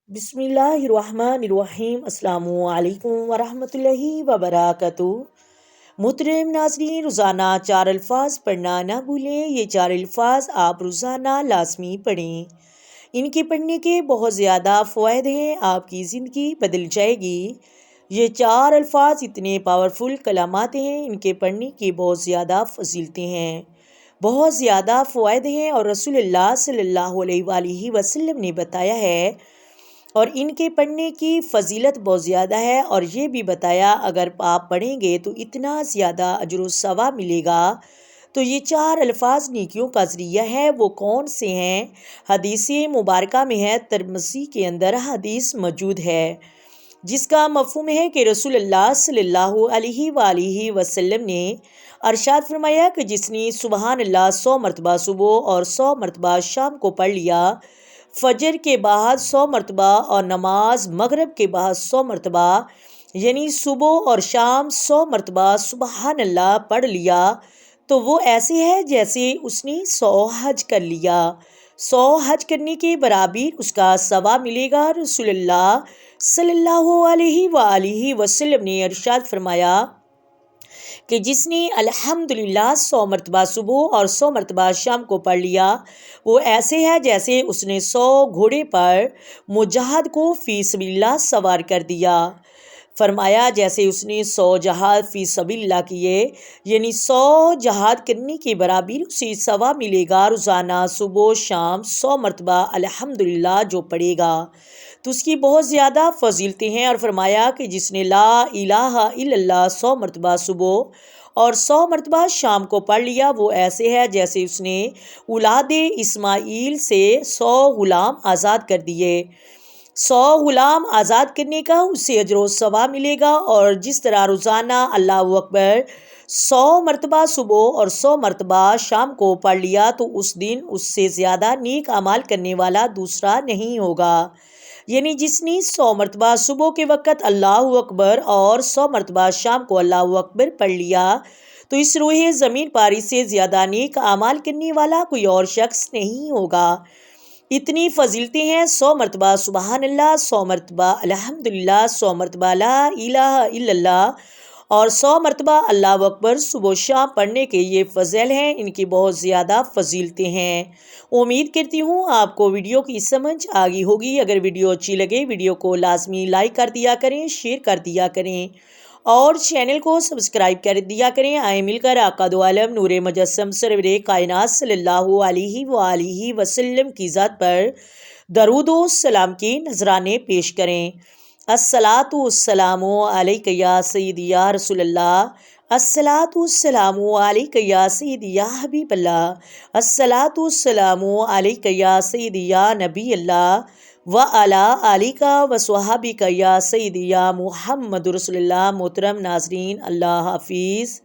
بسم اللہ الرحمن الرحیم۔ السلام علیکم ورحمۃ اللہ وبرکاتہ۔ محترم ناظرین، روزانہ 4 الفاظ پڑھنا نہ بھولیں۔ یہ 4 الفاظ آپ روزانہ لازمی پڑھیں۔ ان کے پڑھنے کے بہت زیادہ فوائد ہیں، آپ کی زندگی بدل جائے گی۔ یہ 4 الفاظ اتنے پاورفل کلمات ہیں، ان کے پڑھنے کی بہت زیادہ فضیلتیں ہیں، بہت زیادہ فوائد ہیں، اور رسول اللہ صلی اللہ علیہ وآلہ وسلم نے بتایا ہے، اور ان کے پڑھنے کی فضیلت بہت زیادہ ہے، اور یہ بھی بتایا اگر آپ پڑھیں گے تو اتنا زیادہ اجر و ثواب ملے گا۔ تو یہ 4 الفاظ نیکیوں کا ذریعہ ہے، وہ کون سے ہیں؟ حدیث مبارکہ میں ہے، ترمذی کے اندر حدیث موجود ہے، جس کا مفہوم ہے کہ رسول اللہ صلی اللہ علیہ وآلہ وسلم نے ارشاد فرمایا کہ جس نے سبحان اللہ 100 مرتبہ صبح اور 100 مرتبہ شام کو پڑھ لیا، فجر کے بعد 100 مرتبہ اور نماز مغرب کے بعد 100 مرتبہ، یعنی صبح اور شام 100 مرتبہ سبحان اللہ پڑھ لیا، تو وہ ایسے ہے جیسے اس نے 100 حج کر لیا۔ 100 حج کرنے کے برابر اس کا ثواب ملے گا۔ رسول اللہ صلی اللہ علیہ وآلہ وسلم نے ارشاد فرمایا کہ جس نے الحمدللہ 100 مرتبہ صبح اور 100 مرتبہ شام کو پڑھ لیا، وہ ایسے ہے جیسے اس نے 100 گھوڑے پر مجاہد کو فی سبیل اللہ سوار کر دیا۔ فرمایا جیسے اس نے 100 جہاد فی سبیل اللہ کیے، یعنی 100 جہاد کرنے کے برابر اسے ثواب ملے گا۔ روزانہ صبح شام 100 مرتبہ الحمدللہ جو پڑھے گا تو اس کی بہت زیادہ فضیلتیں ہیں، اور فرمایا کہ جس نے لا الہ الا اللہ 100 مرتبہ صبح اور 100 مرتبہ شام کو پڑھ لیا، وہ ایسے ہے جیسے اس نے اولاد اسماعیل سے 100 غلام آزاد کر دیے۔ 100 غلام آزاد کرنے کا اسے اجر و ثواب ملے گا، اور جس طرح روزانہ اللہ اکبر 100 مرتبہ صبح اور 100 مرتبہ شام کو پڑھ لیا تو اس دن اس سے زیادہ نیک اعمال کرنے والا دوسرا نہیں ہوگا۔ یعنی جس نے 100 مرتبہ صبح کے وقت اللہ اکبر اور 100 مرتبہ شام کو اللہ اکبر پڑھ لیا، تو اس روح زمین پر اس سے زیادہ نیک اعمال کرنے والا کوئی اور شخص نہیں ہوگا۔ اتنی فضیلتیں ہیں، 100 مرتبہ سبحان اللہ، 100 مرتبہ الحمدللہ، 100 مرتبہ لا الہ الا اللہ، اور 100 مرتبہ اللہ اکبر صبح و شام پڑھنے کے یہ فضائل ہیں، ان کی بہت زیادہ فضیلتیں ہیں۔ امید کرتی ہوں آپ کو ویڈیو کی سمجھ آ گئی ہوگی۔ اگر ویڈیو اچھی لگے ویڈیو کو لازمی لائک کر دیا کریں، شیئر کر دیا کریں، اور چینل کو سبسکرائب کر دیا کریں۔ آئیں مل کر آقا دو عالم نور مجسم سرور کائنات صلی اللہ علیہ وآلہ وسلم کی ذات پر درود و سلام کے نذرانے پیش کریں۔ الصلاۃ والسلام علیک یا سیدی یا رسول اللہ، الصلاۃ والسلام علیک یا سیدی یا حبیب اللہ، الصلاۃ والسلام علیک یا سیدی یا نبی اللہ، وعلی آلک وصحابک یا سیدی یا محمد رسول اللہ۔ محترم ناظرین، اللہ حافظ۔